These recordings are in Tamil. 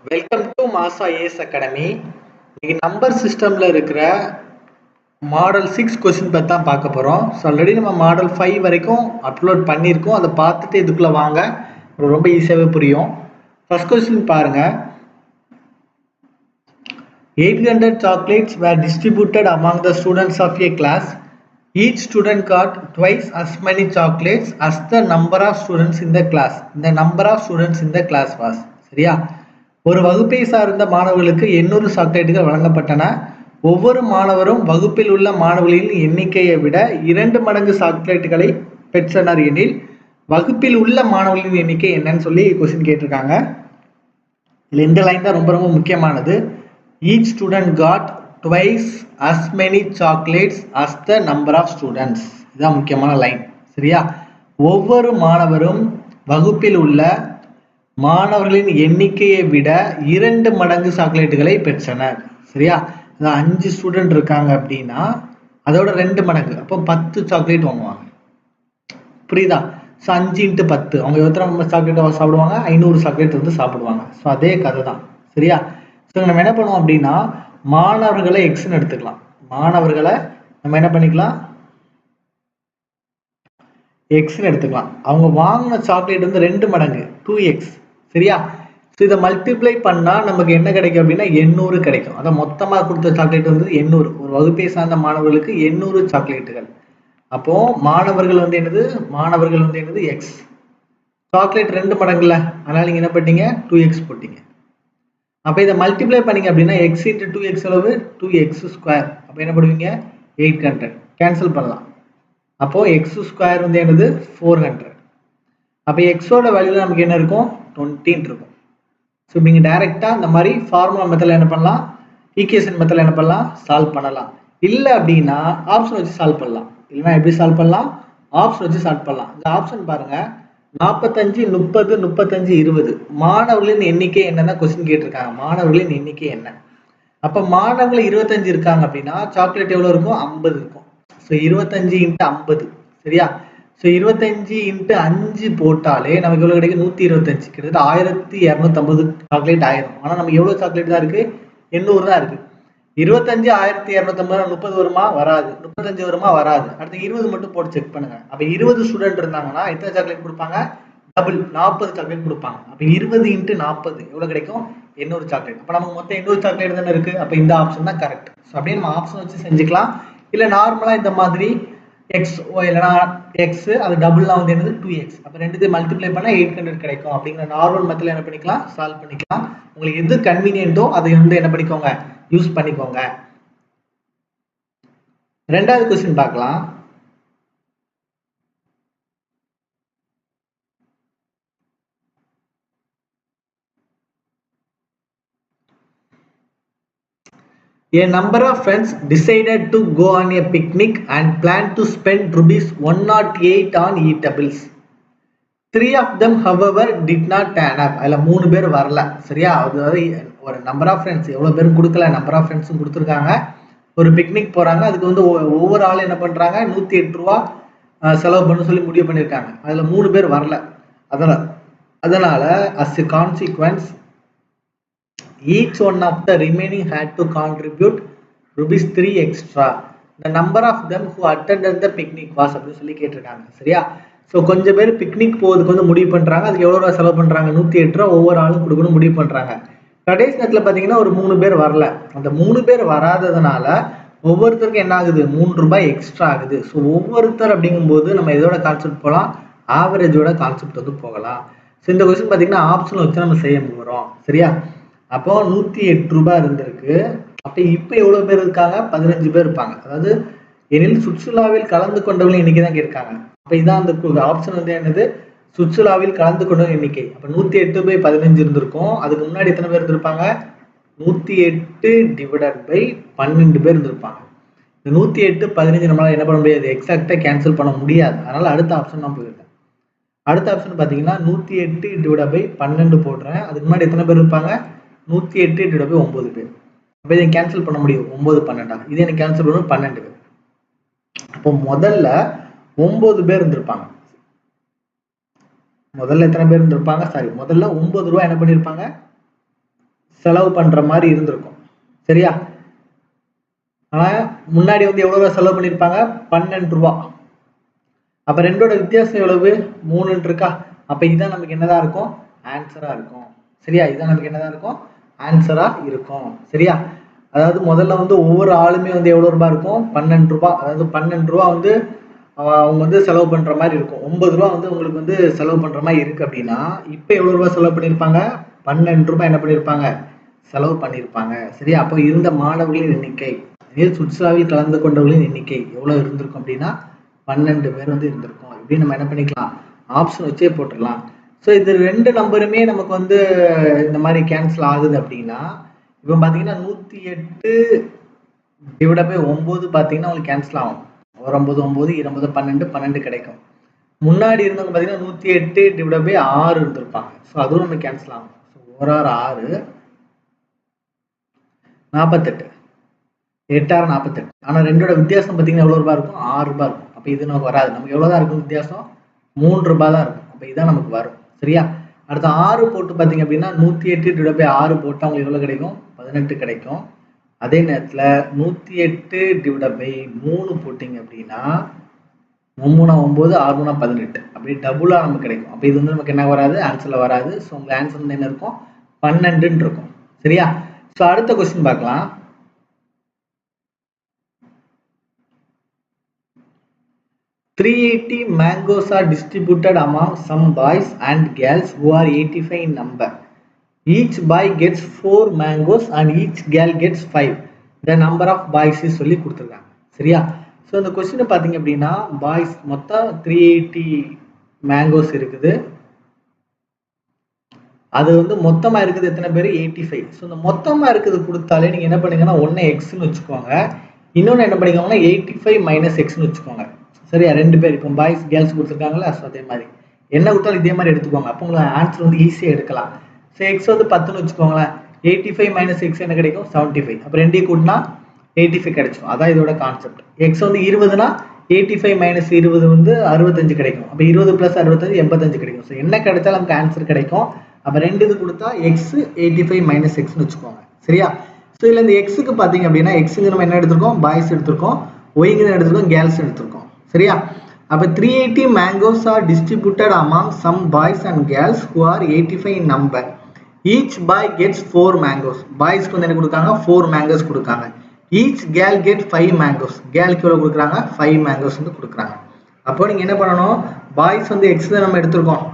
வெல்கம் டு மாசா ஏஎஸ் அகாடமி. இன்னைக்கு நம்பர் சிஸ்டம்ல இருக்கிற மாடல் 6 கொஸ்டின் பற்றி தான் பார்க்க போகிறோம். ஸோ ஆல்ரெடி நம்ம மாடல் 5 வரைக்கும் அப்லோட் பண்ணியிருக்கோம். அதை பார்த்துட்டு இதுக்குள்ளே வாங்க, ரொம்ப ஈஸியாகவே புரியும். ஃபர்ஸ்ட் கொஸ்டின் பாருங்க. 800 chocolates were distributed among the students of a class. Each student got twice as many chocolates as the number of students in the class. The number of students in the class was. சரியா? ஒரு வகுப்பை சார்ந்த மாணவர்களுக்கு 800 சாக்லேட்டுகள் வழங்கப்பட்டன. ஒவ்வொரு மாணவரும் வகுப்பில் உள்ள மாணவர்களின் எண்ணிக்கையை விட 2 மடங்கு சாக்லேட்டுகளை பெற்றனர் எனில் வகுப்பில் உள்ள மாணவர்களின் எண்ணிக்கை என்னன்னு சொல்லி கொஸ்டின் கேட்டிருக்காங்க. இதுல இந்த லைன் தான் ரொம்ப ரொம்ப முக்கியமானது. Each student got twice as many chocolates as the number of students. இதுதான் முக்கியமான லைன். சரியா? ஒவ்வொரு மாணவரும் வகுப்பில் உள்ள மாணவர்களின் எண்ணிக்கையை விட 2 மடங்கு சாக்லேட்டுகளை பெற்றனர். சரியா? 5 ஸ்டூடெண்ட் இருக்காங்க அப்படின்னா அதோட 2 மடங்கு, அப்போ 10 சாக்லேட் வாங்குவாங்க. புரியுதா? ஸோ 5 × 10 அவங்க எத்தனை சாக்லேட் சாப்பிடுவாங்க? 500 சாக்லேட் வந்து சாப்பிடுவாங்க. ஸோ அதே கதை தான். சரியா? ஸோ நம்ம என்ன பண்ணுவோம் அப்படின்னா மாணவர்களை எக்ஸ்ன்னு எடுத்துக்கலாம். மாணவர்களை நம்ம என்ன பண்ணிக்கலாம்? எக்ஸ்ன்னு எடுத்துக்கலாம். அவங்க வாங்கின சாக்லேட் வந்து 2 மடங்கு 2x. சரியா? ஸோ இதை மல்டிப்ளை பண்ணா நமக்கு என்ன கிடைக்கும் அப்படின்னா 800 கிடைக்கும். அதை மொத்தமாக கொடுத்த சாக்லேட் வந்து 800. ஒரு வகுப்பை சார்ந்த மாணவர்களுக்கு 800 சாக்லேட்டுகள். அப்போ மாணவர்கள் வந்து என்னது எக்ஸ். சாக்லேட் 2 மடங்குல, அதனால நீங்க என்ன பண்ணீங்க? 2x போட்டீங்க. அப்போ இதை மல்டிப்ளை பண்ணீங்க அப்படின்னா x × 2x அளவு 2x². அப்போ என்ன பண்ணுவீங்க? 800. கேன்சல் பண்ணலாம். அப்போ x² வந்து என்னது? 400. அப்போ எக்ஸோட வேல்யூ நமக்கு என்ன இருக்கும்? 20 இருக்கும். ஸோ நீங்கள் டைரெக்டாக இந்த மாதிரி ஃபார்முலா மெத்தடில் என்ன பண்ணலாம்? ஈக்குவேஷன் மெத்தடில் என்ன பண்ணலாம்? சால்வ் பண்ணலாம். இல்லை அப்படின்னா ஆப்ஷன் வச்சு சால்வ் பண்ணலாம். இல்லைன்னா எப்படி சால்வ் பண்ணலாம்? ஆப்ஷன் வச்சு சால்வ் பண்ணலாம். இந்த ஆப்ஷன் பாருங்க. 45, 30, 35, 20 மாணவர்களின் எண்ணிக்கை என்னன்னா கொஸ்டின் கேட்டிருக்காங்க. மாணவர்களின் எண்ணிக்கை என்ன? அப்ப மாணவர்கள் 25 இருக்காங்க அப்படின்னா சாக்லேட் எவ்வளவு இருக்கும்? 50 இருக்கும். ஸோ 25 × 50. சரியா? ஸோ 25 × 5 போட்டாலே நமக்கு எவ்வளவு கிடைக்கும்? 125. கிட்டத்தட்ட 1250 சாக்லேட் ஆயிரும். ஆனா நமக்கு எவ்வளவு சாக்லேட் தான் இருக்கு? 800 தான் இருக்கு. 25 1250 30 வருமா? வராது. 35 வருமா? வராது. அடுத்து 20 மட்டும் போட்டு செக் பண்ணுங்க. அப்ப 20 ஸ்டூடெண்ட் இருந்தாங்கன்னா எத்தனை சாக்லேட் கொடுப்பாங்க? டபுள் 40 சாக்லேட் கொடுப்பாங்க. அப்ப 20 × 40 எவ்வளவு கிடைக்கும்? 800 சாக்லேட். அப்ப நமக்கு மொத்தம் 800 சாக்லேட் தானே இருக்கு. அப்ப இந்த ஆப்ஷன் தான் கரெக்ட். ஸோ அப்படியே நம்ம ஆப்ஷன் வச்சு செஞ்சுக்கலாம். இல்ல நார்மலா இந்த மாதிரி எக்ஸ் இல்லைன்னா எக்ஸ் அது டபுள்லாம் வந்து என்னது? 2x. அப்ப ரெண்டுத்தையும் மல்டிப்ளை பண்ணா 800 கிடைக்கும். அப்படிங்கிற நார்மல் மெத்தட்ல என்ன பண்ணிக்கலாம்? சால்வ் பண்ணிக்கலாம். உங்களுக்கு எது கன்வீனியன்ட்டோ அதை வந்து என்ன பண்ணிக்கோங்க? யூஸ் பண்ணிக்கோங்க. ரெண்டாவது क्वेश्चन பார்க்கலாம். A number of friends decided to go on a picnic and planned to spend ₹108 on eatables. 3 of them however did not turn up. அதுல 3 பேர் வரல. சரியா? அதாவது ஒரு நம்பர் ஆஃப் ஃப்ரெண்ட்ஸ் எவ்வளவு பேரும் கொடுக்கல, நம்பர் ஆஃப் ஃப்ரெண்ட்ஸும் கொடுத்துருக்காங்க. ஒரு பிக்னிக் போறாங்க. அதுக்கு வந்து ஒவ்வொரு ஆளும் என்ன பண்றாங்க? ₹108 செலவு பண்ண சொல்லி முடிவு பண்ணியிருக்காங்க. அதுல 3 பேர் வரல. அதனால as a consequence each one of the remaining had to contribute ₹3 extra. The number of them who attended the picnic was அப்படின்னு சொல்லி கேட்டிருக்காங்க. சரியா? ஸோ கொஞ்சம் பேர் பிக்னிக் போகிறதுக்கு வந்து முடிவு பண்றாங்க. அதுக்கு எவ்வளவு ரூபா செலவு பண்றாங்க? ₹108 ஒவ்வொரு ஆளும் கொடுக்கணும் முடிவு பண்றாங்க. கடைசி நேரத்தில் பார்த்தீங்கன்னா ஒரு 3 பேர் வரல. அந்த 3 பேர் வராததுனால ஒவ்வொருத்தருக்கும் என்ன ஆகுது? ₹3 எக்ஸ்ட்ரா ஆகுது. ஸோ ஒவ்வொருத்தர் அப்படிங்கும்போது நம்ம எதோட கான்செப்ட் போகலாம்? ஆவரேஜோட கான்செப்ட் வந்து போகலாம். ஸோ இந்த கொஸ்டின் பார்த்தீங்கன்னா ஆப்ஷன் வச்சு நம்ம செய்ய போகிறோம். சரியா? அப்போ ₹108 இருந்திருக்கு. அப்ப இப்ப எவ்வளவு பேர் இருக்காங்க? 15 பேர் இருப்பாங்க. அதாவது எனில் சுற்றுலாவில் கலந்து கொண்டவர்கள் எண்ணிக்கை தான் கேட்காங்க. அப்ப இதான் அந்த ஆப்ஷன் வந்து என்னது? சுற்றுலாவில் கலந்து கொண்டவங்க எண்ணிக்கை. அப்ப 108/15 இருந்திருக்கும். அதுக்கு முன்னாடி எத்தனை பேர் இருந்திருப்பாங்க? 108/12 பேர் இருந்திருப்பாங்க. இந்த 108 15 நம்மளால என்ன பண்ண முடியாது? எக்ஸாக்டா கேன்சல் பண்ண முடியாது. அதனால அடுத்த ஆப்ஷன் நான் போயிருக்கேன். அடுத்த ஆப்ஷன் பாத்தீங்கன்னா 108/12 போடுறேன். அதுக்கு முன்னாடி எத்தனை பேர் இருப்பாங்க? 108/9 பேர். அப்ப இதை கேன்சல் பண்ண முடியும். 9 12 இது எனக்கு கேன்சல் பண்ணணும் 12 பேர். அப்போ முதல்ல 9 பேர் இருந்திருப்பாங்க. முதல்ல எத்தனை பேர் இருந்திருப்பாங்க? சாரி, முதல்ல ₹9 என்ன பண்ணிருப்பாங்க? செலவு பண்ற மாதிரி இருந்திருக்கும். சரியா? ஆனா முன்னாடி வந்து எவ்வளவு ரூபாய் செலவு பண்ணியிருப்பாங்க? 12 ரூபா. அப்ப ரெண்டோட வித்தியாசம் எவ்வளவு? 3 இருக்கா? அப்ப இதான் நமக்கு என்னதான் இருக்கும்? ஆன்சரா இருக்கும். சரியா? இதான் நமக்கு என்னதான் இருக்கும்? ஆன்சரா இருக்கும். சரியா? அதாவது முதல்ல வந்து ஒவ்வொரு ஆளுமே வந்து எவ்வளவு ரூபாய் இருக்கும்? 12 ரூபாய். அதாவது 12 ரூபா வந்து அவங்க வந்து செலவு பண்ற மாதிரி இருக்கும். 9 ரூபா வந்து உங்களுக்கு வந்து செலவு பண்ற மாதிரி இருக்கு அப்படின்னா இப்ப எவ்வளவு ரூபாய் செலவு பண்ணிருப்பாங்க? 12 ரூபாய் என்ன பண்ணிருப்பாங்க? செலவு பண்ணிருப்பாங்க. சரியா? அப்போ இருந்த மாணவர்களின் எண்ணிக்கை, சுற்றுலாவில் கலந்து கொண்டவர்களின் எண்ணிக்கை எவ்வளவு இருந்திருக்கும் அப்படின்னா 12 பேர் வந்து இருந்திருக்கும். இப்படி நம்ம என்ன பண்ணிக்கலாம்? ஆப்ஷன் வச்சே போட்டுடலாம். ஸோ இது ரெண்டு நம்பருமே நமக்கு வந்து இந்த மாதிரி கேன்சல் ஆகுது அப்படின்னா இப்போ பார்த்தீங்கன்னா 108 டிவைட் பை 9 பார்த்தீங்கன்னா உங்களுக்கு கேன்சல் ஆகும். 9 9 20 12 12 கிடைக்கும். முன்னாடி இருந்தவங்க பார்த்தீங்கன்னா 108 டிவைட் பை 6 இருந்திருப்பாங்க. ஸோ அதுவும் நமக்கு கேன்சல் ஆகும். ஸோ 1 6 48 8 6 48. ஆனால் ரெண்டோட வித்தியாசம் பார்த்தீங்கன்னா எவ்வளோ ரூபாய் இருக்கும்? 6 ரூபாய் இருக்கும். அப்போ இது நமக்கு வராது. நமக்கு எவ்வளோதான் இருக்கும் வித்தியாசம்? 3 ரூபாய் தான் இருக்கும். அப்போ இதான் நமக்கு வரும். சரியா? அடுத்த 6 போட்டு பார்த்தீங்க அப்படின்னா 108 டிவைட் பை 6 போட்டால் உங்களுக்கு எவ்வளோ கிடைக்கும்? 18 கிடைக்கும். அதே நேரத்தில் 108 டிவைட் பை 3 போட்டிங்க அப்படின்னா 3 9 6 18 அப்படி டபுளாக நமக்கு கிடைக்கும். அப்போ இது வந்து நமக்கு என்ன வராது? ஆன்சரில் வராது. ஸோ உங்களுக்கு ஆன்சர் வந்து என்ன இருக்கும்? 12 இருக்கும். சரியா? ஸோ அடுத்த கொஸ்டின் பார்க்கலாம். "380 mangoes are distributed among some boys and girls who are 85 in number. Each boy gets 4 mangoes and each girl gets 5. The number of boys" சொல்லி கொடுத்துருக்காங்க. சரியா? ஸோ இந்த கொஸ்டினை பார்த்தீங்க அப்படின்னா பாய்ஸ் மொத்தம் 380 மேங்கோஸ் இருக்குது. அது வந்து மொத்தமாக இருக்குது எத்தனை பேர்? 85. ஸோ இந்த மொத்தமாக இருக்குது கொடுத்தாலே நீங்கள் என்ன பண்ணுங்கன்னா ஒன்று எக்ஸ்ன்னு வச்சுக்கோங்க. இன்னொன்று என்ன பண்ணிக்கோங்கன்னா 85 மைனஸ் எக்ஸ்ன்னு வச்சுக்கோங்க. சரியா? ரெண்டு பேர் இப்போ பாய்ஸ் கேர்ள்ஸ் கொடுத்துருக்காங்களா? ஸோ அதே மாதிரி என்ன கொடுத்தாலும் இதே மாதிரி எடுத்துக்கோங்க. அப்போ உங்களுக்கு ஆன்சர் வந்து ஈஸியாக எடுக்கலாம். ஸோ எக்ஸ் வந்து 10ன்னு வச்சுக்கோங்களேன். 85 மைனஸ் எக்ஸ் என்ன கிடைக்கும்? 75. அப்போ ரெண்டையும் கூட்டினா 85 கிடைச்சிடும். அதான் இதோட கான்செப்ட். எக்ஸ் வந்து 20னா 85 மைனஸ் 20 வந்து 65 கிடைக்கும். அப்போ 20 + 65 85 கிடைக்கும். ஸோ என்ன கிடைச்சாலும் நமக்கு ஆன்சர் கிடைக்கும். அப்போ ரெண்டு இது கொடுத்தா எக்ஸ் 85 மைனஸ் எக்ஸ்ன்னு வச்சுக்கோங்க. சரியா? ஸோ இதில் இந்த எக்ஸுக்கு பார்த்தீங்க அப்படின்னா எக்ஸுங்க நம்ம என்ன எடுத்திருக்கோம்? பாய்ஸ் எடுத்திருக்கோம். ஒய்ங்க எடுத்திருக்கோம். கேர்ள்ஸ் எடுத்திருக்கோம். சரியா? அப்போ 380 mangoes are distributed among some boys and girls who are 85 in number. Each boy gets 4 mangoes. பாய்ஸ்க்கு வந்து என்ன கொடுக்காங்க? 4 mangoes கொடுக்காங்க. Each girl gets 5 mangoes. கேர்ளுக்கு எவ்வளோ கொடுக்குறாங்க? 5 mangoes வந்து கொடுக்குறாங்க. அப்போ நீங்கள் என்ன பண்ணணும்? பாய்ஸ் வந்து எக்ஸ் தான் நம்ம எடுத்திருக்கோம்.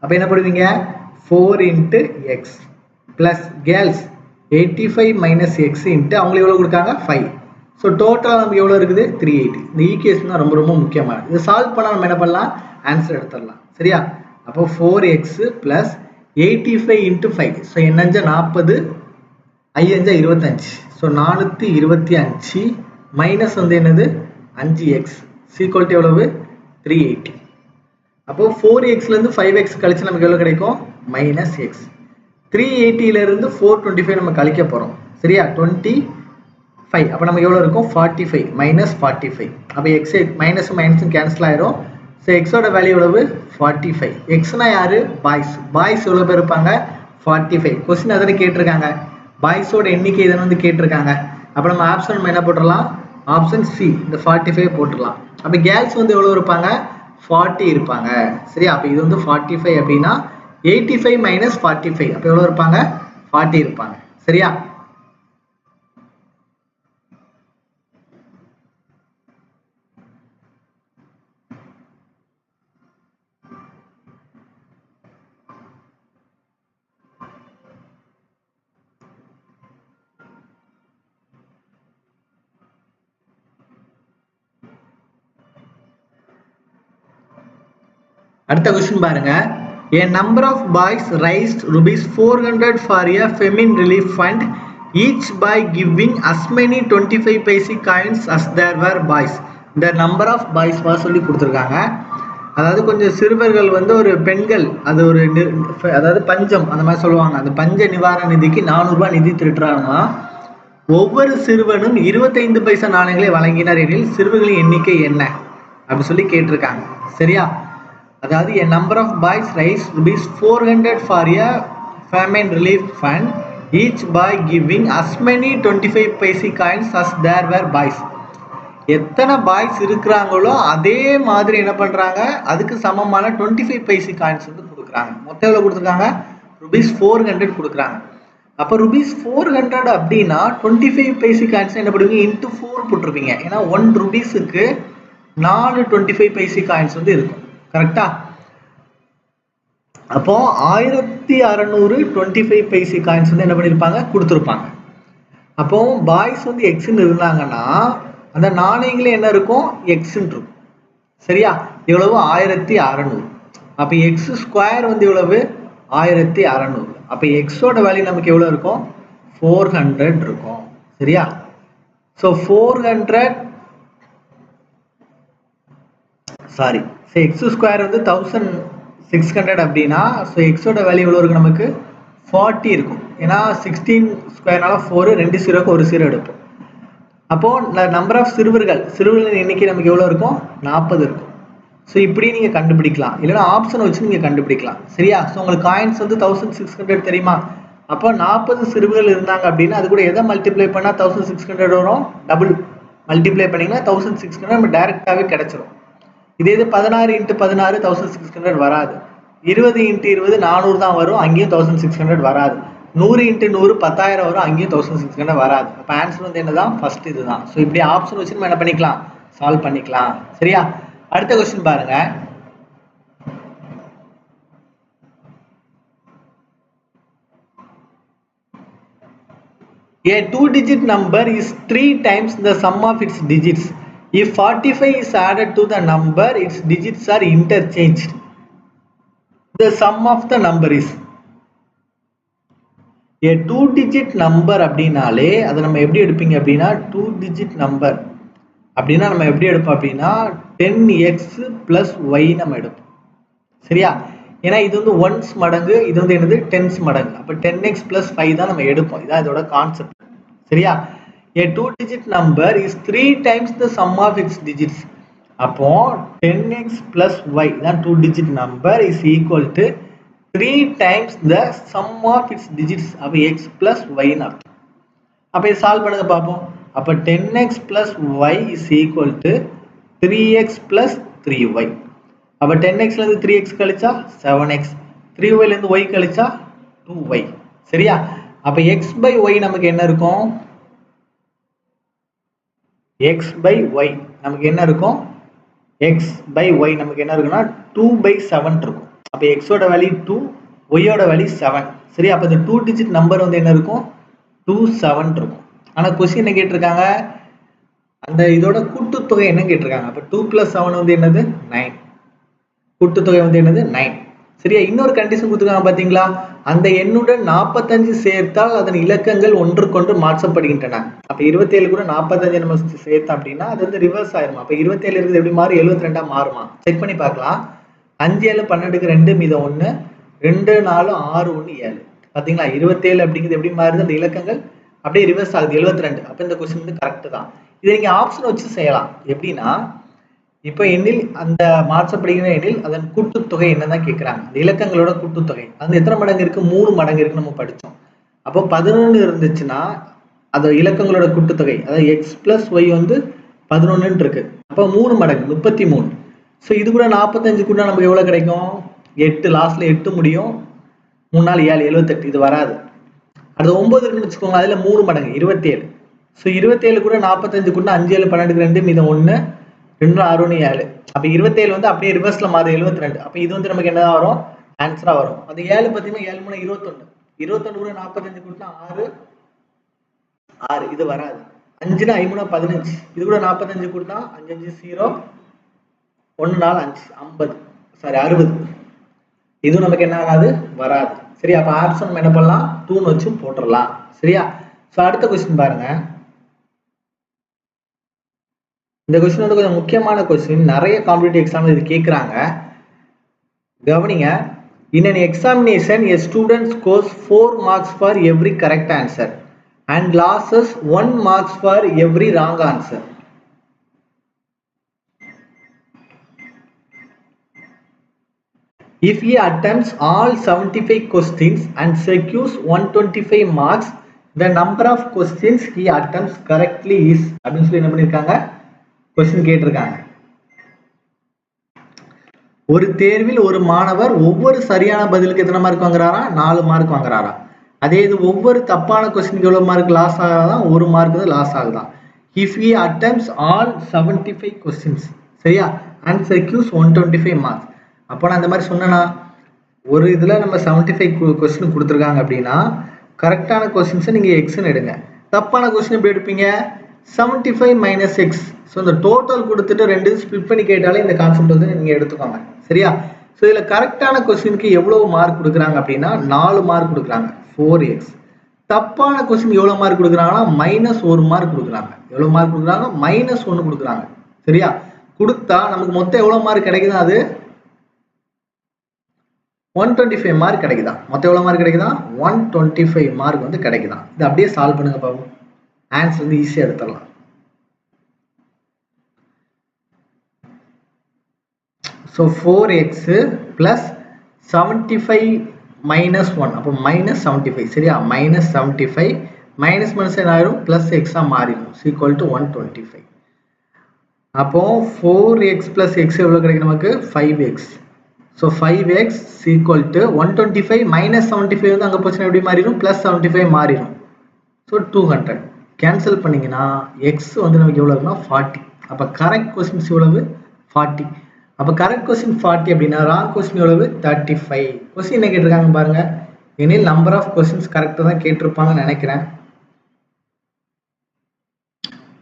அப்போ என்ன பண்ணுவீங்க? 4 × x plus girls 85 minus X into அவங்களுக்கு எவ்வளோ கொடுக்காங்க? 5. ஸோ டோட்டலாக நமக்கு எவ்வளோ இருக்குது? 380. இந்த ஈக்குவேஷன் தான் ரொம்ப ரொம்ப முக்கியமானது. இதை சால்வ் பண்ணால் நம்ம என்ன பண்ணலாம்? ஆன்சர் எடுத்துடலாம். சரியா? அப்போ 4x ப்ளஸ் 85 × 5. ஸோ என்னஞ்சா 40, 5 25. ஸோ 425 மைனஸ் வந்து என்னது? 5x ஈக்குவல் டு எவ்வளவு? 380. அப்போ 4xலேருந்து 5x கழிச்சு நமக்கு எவ்வளோ கிடைக்கும்? Minus X. 380லேருந்து 425 நம்ம கழிக்க போகிறோம். சரியா? 25. அப்போ நமக்கு எவ்வளோ இருக்கும்? 45 மைனஸ் 45. அப்போ எக்ஸ் மைனஸும் மைனஸும் கேன்சல் ஆயிரும். ஸோ எக்ஸோட வேல்யூ எவ்வளவு? 45. எக்ஸ்னா யாரு? பாய்ஸ். பாய்ஸ் எவ்வளோ பேர் இருப்பாங்க? 45. கொஸ்டின் அதனை கேட்டிருக்காங்க. பாய்ஸோட எண்ணிக்கை இதனை வந்து கேட்டிருக்காங்க. அப்போ நம்ம ஆப்ஷன் நம்ம என்ன போட்டுடலாம்? ஆப்ஷன் சி இந்த 45 போட்டுடலாம். அப்போ கேர்ள்ஸ் வந்து எவ்வளோ இருப்பாங்க? 40 இருப்பாங்க. சரியா? அப்போ இது வந்து 45 அப்படின்னா 85 மைனஸ் 45 அப்போ எவ்வளோ இருப்பாங்க? 40 இருப்பாங்க. சரியா? அடுத்த क्वेश्चन பாருங்க. A number of boys raised ₹400 for a famine relief fund, each boy giving as many 25 paise coins as there were boys. The number of boys சொல்லி கொடுத்துருக்காங்க. அதாவது கொஞ்சம் சிறுவர்கள் வந்து ஒரு பெண்கள் அது ஒரு அதாவது பஞ்சம் அந்த மாதிரி சொல்லுவாங்க. அந்த பஞ்ச நிவாரண நிதிக்கு 400 ரூபாய் நிதி திரட்டுறாங்கன்னா ஒவ்வொரு சிறுவனும் 25 பைசா நாணயங்களை வழங்கினார் எனில் சிறுவர்களின் எண்ணிக்கை என்ன அப்படி சொல்லி கேட்டிருக்காங்க. சரியா? அதாவது a number of boys raised ₹400 for a famine relief fund each by giving as many 25 paise coins as there were boys. எத்தனை பாய்ஸ் இருக்கிறாங்களோ அதே மாதிரி என்ன பண்றாங்க, அதுக்கு சமமான 25 பைசி காயின்ஸ் வந்து கொடுக்குறாங்க. மொத்தம் எவ்வளவு கொடுத்துருக்காங்க, ₹400 கொடுக்குறாங்க. அப்போ ₹400 அப்படின்னா 25 பைசி காயின்ஸ் என்ன பண்ணுவீங்க, இன்ட்டு 4 போட்டிருப்பீங்க. ஏன்னா ₹1க்கு 4 25 பைசி காயின்ஸ் வந்து இருக்கும். கரெக்டா? அப்போ 1600 25 பைசி காயின்ஸ் வந்து என்ன பண்ணிருப்பாங்க, கொடுத்துருப்பாங்க. அப்போ பாய்ஸ் வந்து எக்ஸ்ன்னு இருந்தாங்கன்னா அந்த நாணயங்களே என்ன இருக்கும், எக்ஸ்ன்னு இருக்கும். சரியா? எவ்வளவு, 1600. அப்ப எக்ஸ் ஸ்கொயர் வந்து எவ்வளவு, 1600. அப்ப எக்ஸோட வேல்யூ நமக்கு எவ்வளவு இருக்கும், 400 இருக்கும். சரியா? சோ 400 சாரி எக்ஸ் ஸ்கொயர் வந்து 1600 அப்படின்னா ஸோ எக்ஸோட வேல்யூ எவ்வளவு இருக்கு, நமக்கு 40 இருக்கும். ஏன்னா 16 ஸ்கொயர்னால 4, 2 0க்கு 1 0 எடுப்போம். அப்போ நம்பர் ஆஃப் சிறுவர்களின் எண்ணிக்கை நமக்கு எவ்வளவு இருக்கும், 40 இருக்கும். ஸோ இப்படி நீங்க கண்டுபிடிக்கலாம், இல்லைன்னா ஆப்ஷனை வச்சு நீங்க கண்டுபிடிக்கலாம். சரியா? ஸோ உங்களுக்கு காயின்ஸ் வந்து 1600 தெரியுமா? அப்போ 40 சிறுவர்கள் இருந்தாங்க அப்படின்னா அது கூட எதை மல்டிப்ளை பண்ணா 1600 வரும், டபுள் மல்டிப்ளை பண்ணீங்கன்னா 1600 நம்ம டைரக்டாவே கிடைச்சிடும். இதே இது 16 × 16 1600 வராது. 20 × 20 400 தான் வரும், அங்கேயும் 1600 வராது. 100 × 100 10,000 வரும், அங்கேயும் 1600 வராது. அப்போ ஆன்சர் வந்து என்னதான், ஃபர்ஸ்ட் இதுதான். ஸோ இப்படி ஆப்ஷன் வச்சு நம்ம என்ன பண்ணிக்கலாம், சால்வ் பண்ணிக்கலாம். சரியா? அடுத்த கொஸ்டின் பாருங்க. A 2-digit number is 3 times the sum of its digits. If 45 is added to the number, its digits are interchanged. The sum of the number is. A 2-digit number அப்படினாலே அதை நம்ம எப்படி எடுப்பீங்க அப்படின்னா 2-digit number அப்படின்னா நம்ம எப்படி எடுப்போம் அப்படின்னா 10x plus y நம்ம எடுப்போம். சரியா? ஏன்னா இது வந்து ஒன்ஸ் மடங்கு, இது வந்து என்னது, டென்ஸ் மடங்கு. அப்போ 10x plus 5 தான் நம்ம எடுப்போம். இதான் இதோட கான்செப்ட். சரியா? A 2-digit number is 3 times the sum of its digits. அப்போ 10x plus y தான் 2-digit number is equal to 3 times the sum of its digits. அப்போ x plus y ன்னு அர்த்தம். அப்போ இதை சால்வ் பண்ணுங்க பார்ப்போம். அப்போ 10x plus y is equal to 3x plus 3y. அப்போ 10xல இருந்து 3x கழிச்சா 7x, 3yல இருந்து y கழிச்சா 2y. சரியா? அப்போ x by y நமக்கு என்ன இருக்கும், x by y நமக்கு என்ன இருக்கும், x by y நமக்கு என்ன இருக்குன்னா 2/7 இருக்கும். அப்போ x ஓட வேல்யூ 2, y ஓட வேல்யூ 7. சரி? அப்போ இந்த 2-digit நம்பர் வந்து என்ன இருக்கும், 27 இருக்கும். ஆனா கொஸ்டின் என்ன கேட்டிருக்காங்க, அந்த இதோட கூட்டுத்தொகை என்ன கேட்டிருக்காங்க. அப்போ 2 + 7 வந்து என்னது, 9. கூட்டுத்தொகை வந்து என்னது, 9. சரியா? இன்னொரு கண்டிஷன் கொடுத்துருக்காங்க பாத்தீங்களா, அந்த எண்ணுடன் 45 சேர்த்தால் அதன் இலக்கங்கள் ஒன்றுக்கொன்று மாற்றப்படுகின்றன. அப்ப 27 கூட 45 நம்ம சேர்த்தோம் அப்படின்னா அது வந்து ரிவர்ஸ் ஆயிருமா. அப்ப 27 இருக்குது எப்படி மாறும், 72 மாறுமா. செக் பண்ணி பார்க்கலாம். 5 7 12க்கு 2 மீதம் 1, 2 4 6 1 7. பாத்தீங்களா? 27 அப்படிங்கிறது எப்படி மாறுது, அந்த இலக்கங்கள் அப்படியே ரிவர்ஸ் ஆகுது, 72. அப்ப இந்த கொஸ்டின் வந்து கரெக்ட் தான். இதை நீங்க ஆப்ஷன் வச்சு செய்யலாம். எப்படின்னா, இப்போ எண்ணில் அந்த மாற்றப்படுகிற எண்ணில் அதன் கூட்டுத்தொகை என்னதான் கேட்கிறாங்க. அந்த இலக்கங்களோட கூட்டுத்தொகை அது எத்தனை மடங்கு இருக்கு, 3 மடங்கு இருக்கு நம்ம படிச்சோம். அப்போ 11 இருந்துச்சுன்னா அந்த இலக்கங்களோட கூட்டுத்தொகை அதாவது x plus y வந்து 11 இருக்கு. அப்போ 3 மடங்கு 33. ஸோ இது கூட 45 கூட நமக்கு எவ்வளவு கிடைக்கும், 8. லாஸ்ட்ல 8 முடியும், 3 4 7 78. இது வராது. அது 9 இருக்குன்னு வச்சுக்கோங்க, அதுல 3 மடங்கு 27. ஸோ 27 கூட 45 கூட 5 7 12க்கு 2 மீதம் 1, 2 6 1 7. அப்ப 27 வந்து அப்படியே ரிவர்ஸ்ல மாறுது, 72. அப்ப இது வந்து நமக்கு என்னதான் வரும், ஆன்சரா வரும். அது 7 பாத்தீங்கன்னா 7 3 21. 21 கூட 45 கூட்டினா 6 6. இது வராது. 5 னா 5 3 15. இது கூட 45 கூட்டினா 5 5 0 1 4 5 50. சாரி 60. இது நமக்கு என்ன ஆகாது, வராது. சரி? அப்ப ஆப்ஷன் நம்ம என்ன பண்ணலாம், 2 ன்னு வச்சு போட்டுறலாம். சரியா? சோ அடுத்த क्वेश्चन பாருங்க. இந்த क्वेश्चन வந்து கொஞ்சம் முக்கியமான क्वेश्चन. நிறைய காம்படிட்டிவ் எக்ஸாம்ல இது கேக்குறாங்க. கவனிங்க. In an examination, a student scores 4 marks for every correct answer and loses 1 marks for every wrong answer. If he attempts all 75 questions and secures 125 marks, the number of questions he attempts correctly is அப்படின்னு சொல்லி என்ன பண்ணிருக்காங்க கொஸ்டின் கேட்டிருக்காங்க. ஒரு தேர்வில் ஒரு மாணவர் ஒவ்வொரு சரியான பதிலுக்கு எத்தனை மார்க் வாங்குறாரா 4 மார்க் வாங்குறாரா. அதே இது ஒவ்வொரு தப்பான கொஸ்டினுக்கு எவ்வளவு மார்க் லாஸ் ஆகுதா 1 மார்க் வந்து லாஸ் ஆகுதா. If he attempts all 75 questions சரியா and secures 125 marks. அப்போ நான் இந்த மாதிரி சொன்னேன்னா ஒரு இதில் நம்ம 75 கொஸ்டின் கொடுத்துருக்காங்க அப்படின்னா கரெக்டான கொஸ்டின்ஸை நீங்கள் எக்ஸ்ன்னு எடுங்க. தப்பான கொஸ்டின் எப்படி எடுப்பீங்க 75 மைனஸ் எக்ஸ். ஸோ இந்த டோட்டல் கொடுத்துட்டு ரெண்டு ஸ்பிளிட் பண்ணி கேட்டாலே இந்த கான்செப்ட் வந்து நீங்கள் எடுத்துக்கோங்க சரியா. ஸோ இதில் கரெக்டான கொஸ்டினுக்கு எவ்வளோ மார்க் கொடுக்குறாங்க அப்படின்னா 4 மார்க் கொடுக்குறாங்க 4x. தப்பான கொஸ்டின் எவ்வளோ மார்க் கொடுக்குறாங்கன்னா -1 மார்க் கொடுக்குறாங்க. எவ்வளோ மார்க் கொடுக்குறாங்க -1 கொடுக்குறாங்க சரியா. கொடுத்தா நமக்கு மொத்தம் எவ்வளோ மார்க் கிடைக்குதா அது 125 மார்க் கிடைக்குதா. மொத்தம் எவ்வளோ மார்க் கிடைக்குதா 125 மார்க் வந்து கிடைக்குதா. இது அப்படியே சால்வ் பண்ணுங்க பாப்போம். ஆன்சர் வந்து ஈஸியாக எடுத்துடலாம். ஸோ 4x + 75 - 1 அப்போ -75 சரியா. -75 மைனஸ் என்ன ஆயிரும் +x மாறிடும் = 125. அப்போ 4x + x எவ்வளோ கிடைக்கும் நமக்கு 5x. ஸோ 5x = 125 -75 வந்து அங்கே போச்சுன்னா எப்படி மாறிடும் +75 மாறிடும். ஸோ 200 கேன்சல் பண்ணிங்கன்னா x வந்து நமக்கு எவ்வளோ இருக்குன்னா 40. அப்போ கரெக்ட் கொஸ்டின்ஸ் எவ்வளவு 40. அப்போ கரெக்ட் கொஸ்டின் 40 அப்படின்னா ராங் கொஸ்டின் எவ்வளவு 35. கொஸ்டின் என்ன கேட்டிருக்காங்க பாருங்க. எனில் நம்பர் ஆஃப் கொஸ்டின்ஸ் கரெக்டாக தான் கேட்டிருப்பாங்கன்னு நினைக்கிறேன்.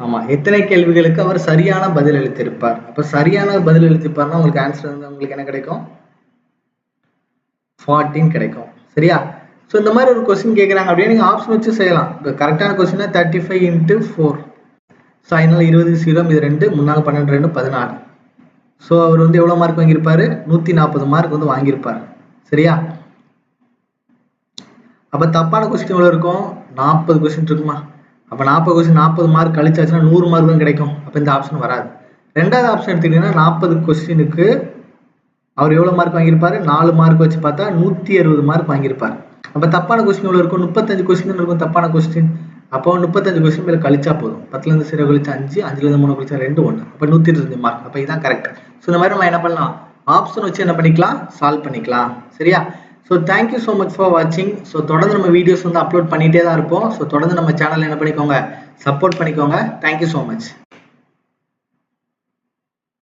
ஆமா எத்தனை கேள்விகளுக்கு அவர் சரியான பதில் அளித்திருப்பார். அப்ப சரியான பதில் அளித்திருப்பார்னா உங்களுக்கு ஆன்சர் வந்து உங்களுக்கு என்ன கிடைக்கும் 14 கிடைக்கும் சரியா. ஸோ இந்த மாதிரி ஒரு கொஸ்டின் கேட்குறாங்க அப்படியே நீங்கள் ஆப்ஷன் வச்சு செய்யலாம். இப்போ கரெக்டான கொஸ்டினா 35 × 4. ஸோ அதனால 20 0 இது 2 3 12 2 14. ஸோ அவர் வந்து எவ்வளோ மார்க் வாங்கியிருப்பாரு 140 மார்க் வந்து வாங்கியிருப்பார் சரியா. அப்போ தப்பான கொஸ்டின் எவ்வளோ இருக்கும் 40 கொஸ்டின் இருக்குமா. அப்போ 40 கொஸ்டின் 40 மார்க் கழிச்சாச்சுன்னா 100 மார்க் தான் கிடைக்கும். அப்போ இந்த ஆப்ஷன் வராது. ரெண்டாவது ஆப்ஷன் எடுத்துக்கிட்டீங்கன்னா 40 கொஸ்டினுக்கு அவர் எவ்வளோ மார்க் வாங்கியிருப்பாரு 4 மார்க் வச்சு பார்த்தா 160 மார்க் வாங்கியிருப்பார். அப்போ தப்பான கொஸ்டின் எவ்வளோ இருக்கும் 35 கொஸ்டின் இருக்கும் தப்பான கொஸ்டின். அப்போ 35 கொஸ்டின் மேலே கழிச்சா போதும். 10லேருந்து 0 கழிச்சா 5, 5லேருந்து 3 கழிச்சா 2 1. அப்போ 125 மார்க். அப்போ இதுதான் கரெக்ட். ஸோ இந்த மாதிரி நம்ம என்ன பண்ணலாம் ஆப்ஷன் வச்சு என்ன பண்ணிக்கலாம் சால்வ் பண்ணிக்கலாம் சரியா. So thank you so much for வாட்சிங். ஸோ தொடர்ந்து நம்ம வீடியோஸ் வந்து அப்லோட் பண்ணிகிட்டே தான் இருப்போம். ஸோ தொடர்ந்து நம்ம சேனல் என்ன பண்ணிக்கோங்க சப்போர்ட் பண்ணிக்கோங்க. Thank you so much.